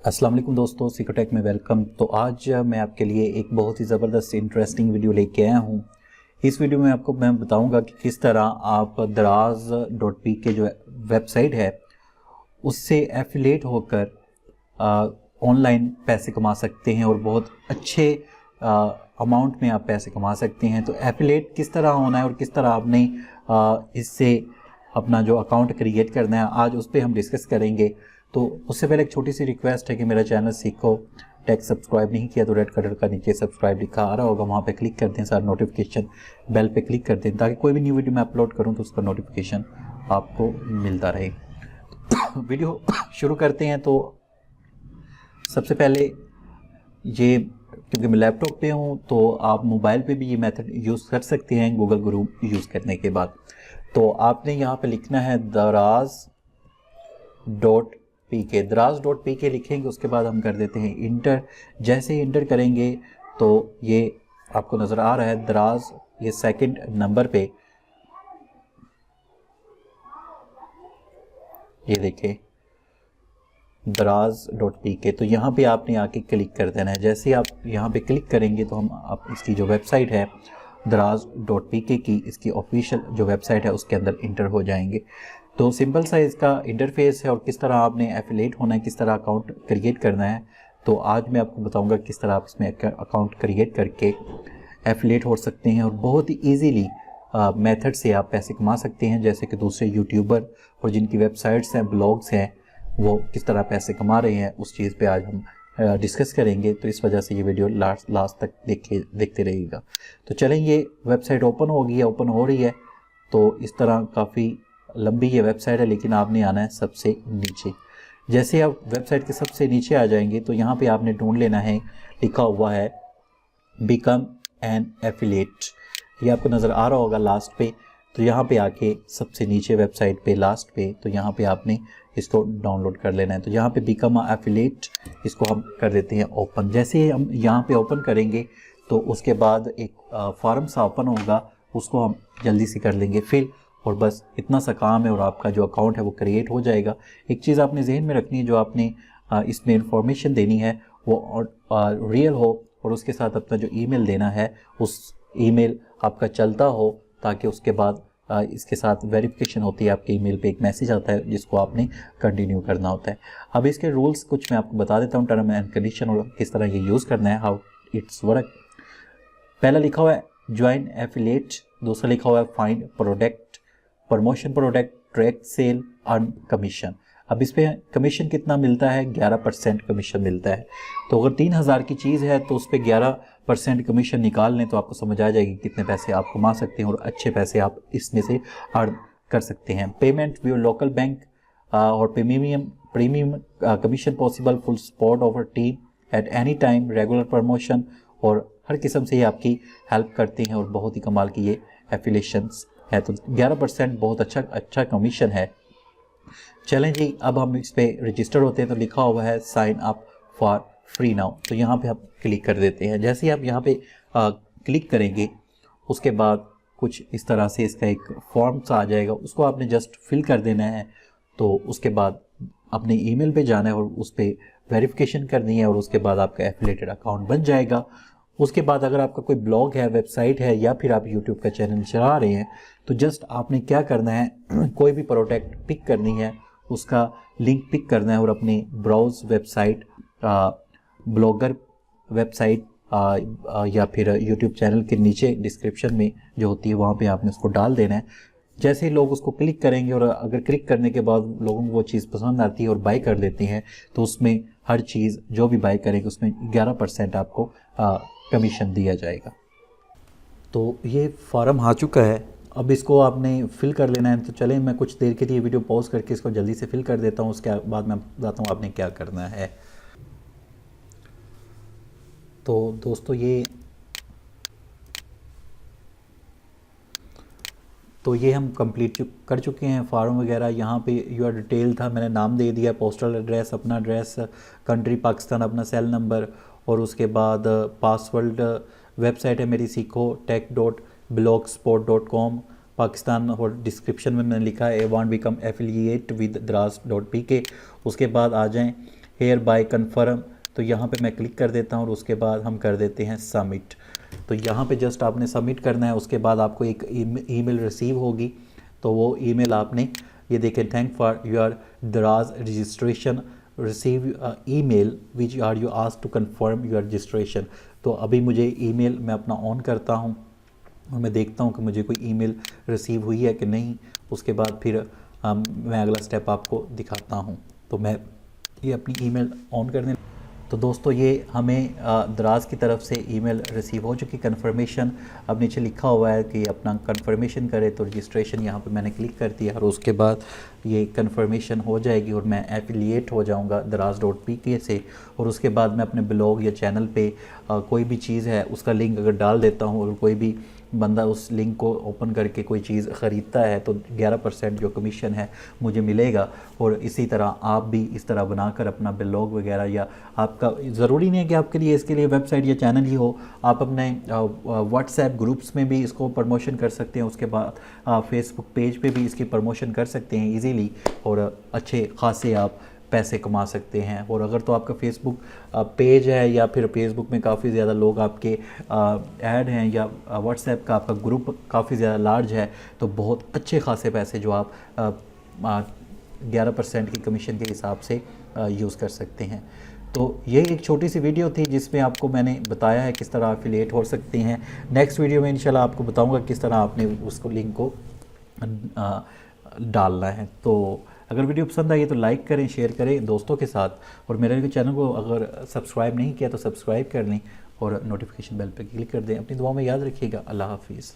अस्सलाम वालेकुम दोस्तों, सिकोटेक में वेलकम। तो आज मैं आपके लिए एक बहुत ही ज़बरदस्त इंटरेस्टिंग वीडियो लेके आया हूँ। इस वीडियो में आपको मैं बताऊँगा कि किस तरह आप दराज.पी के जो वेबसाइट है उससे एफिलेट होकर ऑनलाइन पैसे कमा सकते हैं और बहुत अच्छे अमाउंट में आप पैसे कमा सकते हैं। तो एफिलेट किस तरह होना है और किस तरह आपने इससे अपना जो अकाउंट क्रिएट करना है, आज उस पर हम डिस्कस करेंगे। तो उससे पहले एक छोटी सी रिक्वेस्ट है कि मेरा चैनल सीखो टेक सब्सक्राइब नहीं किया तो रेड कलर का नीचे सब्सक्राइब लिखा आ रहा होगा, वहाँ पे क्लिक कर दें, सारा नोटिफिकेशन बेल पे क्लिक कर दें ताकि कोई भी न्यू वीडियो मैं अपलोड करूँ तो उसका नोटिफिकेशन आपको मिलता रहे। वीडियो शुरू करते हैं। तो सबसे पहले ये, क्योंकि मैं लैपटॉप पे हूँ तो आप मोबाइल पे भी ये मेथड यूज़ कर सकते हैं गूगल ग्रुप यूज़ करने के बाद। तो आपने यहाँ पे लिखना है दराज.पी के। दराज.पी के लिखेंगे, उसके बाद हम कर देते हैं इंटर। जैसे ही इंटर करेंगे तो ये आपको नज़र आ रहा है दराज, ये सेकंड नंबर पे, ये देखिए दराज.पी के। तो यहाँ पे आपने आके क्लिक कर देना है। जैसे ही आप यहाँ पे क्लिक करेंगे तो हम आप इसकी जो वेबसाइट है दराज.पी के की, इसकी ऑफिशियल जो वेबसाइट है उसके अंदर इंटर हो जाएंगे। तो सिंपल सा इसका इंटरफेस है और किस तरह आपने एफिलेट होना है, किस तरह अकाउंट क्रिएट करना है। तो आज मैं आपको बताऊंगा किस तरह आप इसमें अकाउंट क्रिएट करके एफिलेट हो सकते हैं और बहुत ही ईजीली मेथड से आप पैसे कमा सकते हैं। जैसे कि दूसरे यूट्यूबर और जिनकी वेबसाइट्स हैं, ब्लॉग्स हैं, वो किस तरह पैसे कमा रहे हैं, उस चीज़ पे आज हम डिस्कस करेंगे। तो इस वजह से ये वीडियो लास्ट तक देखते रहिएगा। तो चलें, ये वेबसाइट ओपन हो गई है, ओपन हो रही है। तो इस तरह काफ़ी लंबी ये वेबसाइट है, लेकिन आपने आना है सबसे नीचे। जैसे आप वेबसाइट के सबसे नीचे आ जाएंगे तो यहाँ पे आपने ढूंढ लेना है, लिखा हुआ है बिकम एन एफिलेट। ये आपको नज़र आ रहा होगा लास्ट पे। तो यहाँ पे आके सबसे नीचे वेबसाइट पे लास्ट पे, तो यहाँ पे आपने इसको डाउनलोड कर लेना है। तो यहाँ पे बिकम एफिलेट, इसको हम कर देते हैं ओपन। जैसे ही हम यहाँ पे ओपन करेंगे तो उसके बाद एक फॉर्म सा ओपन होगा, उसको हम जल्दी से कर लेंगे फिल, और बस इतना सा काम है और आपका जो अकाउंट है वो क्रिएट हो जाएगा। एक चीज़ आपने जहन में रखनी है, जो आपने इसमें इंफॉर्मेशन देनी है वो रियल हो और उसके साथ अपना जो ईमेल देना है उस ईमेल आपका चलता हो, ताकि उसके बाद इसके साथ वेरिफिकेशन होती है। आपके ईमेल पे एक मैसेज आता है जिसको आपने कंटिन्यू करना होता है। अब इसके रूल्स कुछ मैं आपको बता देता हूँ, टर्म एंड कंडीशन और किस तरह ये यूज़ करना है, हाउ इट्स वर्क। पहला लिखा हुआ है ज्वाइन एफिलेट, दूसरा लिखा हुआ है find product, promotion product, track sale, earn commission. अब इस पर कमीशन कितना मिलता है? 11% कमीशन मिलता है। तो अगर 3000 की चीज़ है तो उस पर 11% कमीशन निकाल लें तो आपको समझ आ जाएगी कितने पैसे आप कमा सकते हैं और अच्छे पैसे आप इसमें से अर्न कर सकते हैं। पेमेंट व्यू लोकल बैंक और premium commission possible, full support of team at any time, regular promotion, और हर किस्म से ये आपकी हेल्प करते हैं और बहुत ही कमाल की ये एफिलेशंस है। तो 11% बहुत अच्छा कमीशन है। चलें जी, अब हम इस पर रजिस्टर होते हैं। तो लिखा हुआ है sign up for free now, तो यहाँ पे आप क्लिक कर देते हैं। जैसे ही आप यहाँ पे क्लिक करेंगे उसके बाद कुछ इस तरह से इसका एक फॉर्म सा आ जाएगा, उसको आपने जस्ट फिल कर देना है। तो उसके बाद अपने ईमेल पे जाना है और उस पर वेरिफिकेशन करनी है और उसके बाद आपका एफिलिएटेड अकाउंट बन जाएगा। उसके बाद अगर आपका कोई ब्लॉग है, वेबसाइट है, या फिर आप यूट्यूब का चैनल चला रहे हैं तो जस्ट आपने क्या करना है, कोई भी प्रोडक्ट पिक करनी है, उसका लिंक पिक करना है और अपनी ब्राउज वेबसाइट, ब्लॉगर वेबसाइट या फिर यूट्यूब चैनल के नीचे डिस्क्रिप्शन में जो होती है वहाँ पे आपने उसको डाल देना है। जैसे ही लोग उसको क्लिक करेंगे और अगर क्लिक करने के बाद लोगों को वो चीज़ पसंद आती है और बाय कर लेते हैं तो उसमें हर चीज़ जो भी बाय करेंगे उसमें 11% आपको कमीशन दिया जाएगा। तो ये फॉर्म आ चुका है, अब इसको आपने फिल कर लेना है। तो चलें, मैं कुछ देर के लिए वीडियो पॉज करके इसको जल्दी से फिल कर देता हूँ, उसके बाद मैं बताता हूँ आपने क्या करना है। तो दोस्तों ये हम कंप्लीट कर चुके हैं फॉर्म वगैरह। यहाँ पे योर डिटेल था, मैंने नाम दे दिया, पोस्टल एड्रेस, अपना एड्रेस, कंट्री पाकिस्तान, अपना सेल नंबर, और उसके बाद पासवर्ड। वेबसाइट है मेरी sikho.tech.blogspot.com पाकिस्तान, और डिस्क्रिप्शन में मैंने लिखा है I want become affiliate with Daraz dot P K. उसके बाद आ जाएं, हेयर बाय कन्फर्म, तो यहाँ पे मैं क्लिक कर देता हूँ और उसके बाद हम कर देते हैं सबमिट। तो यहाँ पे जस्ट आपने सबमिट करना है, उसके बाद आपको एक ईमेल रिसीव होगी। तो वो ईमेल आपने, ये देखें, थैंक फॉर योर दराज registration, receive email which are you ask to confirm your registration. तो अभी मुझे ईमेल मैं अपना ऑन करता हूँ और मैं देखता हूँ कि मुझे कोई ईमेल रिसीव हुई है कि नहीं। उसके बाद फिर मैं अगला स्टेप आपको दिखाता हूँ। तो मैं ये अपनी ईमेल ऑन करने, तो दोस्तों ये हमें दराज की तरफ से ईमेल रिसीव हो चुकी कंफर्मेशन। अब नीचे लिखा हुआ है कि अपना कंफर्मेशन करे, तो रजिस्ट्रेशन यहाँ पे मैंने क्लिक कर दिया और उसके बाद ये कंफर्मेशन हो जाएगी और मैं एफिलिएट हो जाऊँगा daraz.pk से। और उसके बाद मैं अपने ब्लॉग या चैनल पे कोई भी चीज़ है उसका लिंक अगर डाल देता हूँ और कोई भी बंदा उस लिंक को ओपन करके कोई चीज़ ख़रीदता है तो 11% जो कमीशन है मुझे मिलेगा। और इसी तरह आप भी इस तरह बनाकर अपना ब्लॉग वगैरह, या आपका ज़रूरी नहीं है कि आपके लिए इसके लिए वेबसाइट या चैनल ही हो, आप अपने व्हाट्सएप ग्रुप्स में भी इसको प्रमोशन कर सकते हैं। उसके बाद फेसबुक पेज पे भी इसकी प्रमोशन कर सकते हैं ईज़िली और अच्छे खासे आप पैसे कमा सकते हैं। और अगर तो आपका फेसबुक पेज है या फिर फेसबुक में काफ़ी ज़्यादा लोग आपके ऐड हैं, या व्हाट्सएप का आपका ग्रुप काफ़ी ज़्यादा लार्ज है, तो बहुत अच्छे खासे पैसे जो आप 11% की कमीशन के हिसाब से यूज़ कर सकते हैं। तो ये एक छोटी सी वीडियो थी जिसमें आपको मैंने बताया है किस तरह एफिलिएट हो सकते हैं। नेक्स्ट वीडियो में इंशाल्लाह आपको बताऊंगा किस तरह आपने उसको लिंक को डालना है। तो अगर वीडियो पसंद आई तो लाइक करें, शेयर करें दोस्तों के साथ, और मेरे चैनल को अगर सब्सक्राइब नहीं किया तो सब्सक्राइब कर लें और नोटिफिकेशन बेल पर क्लिक कर दें। अपनी दुआ में याद रखिएगा। अल्लाह हाफिज़।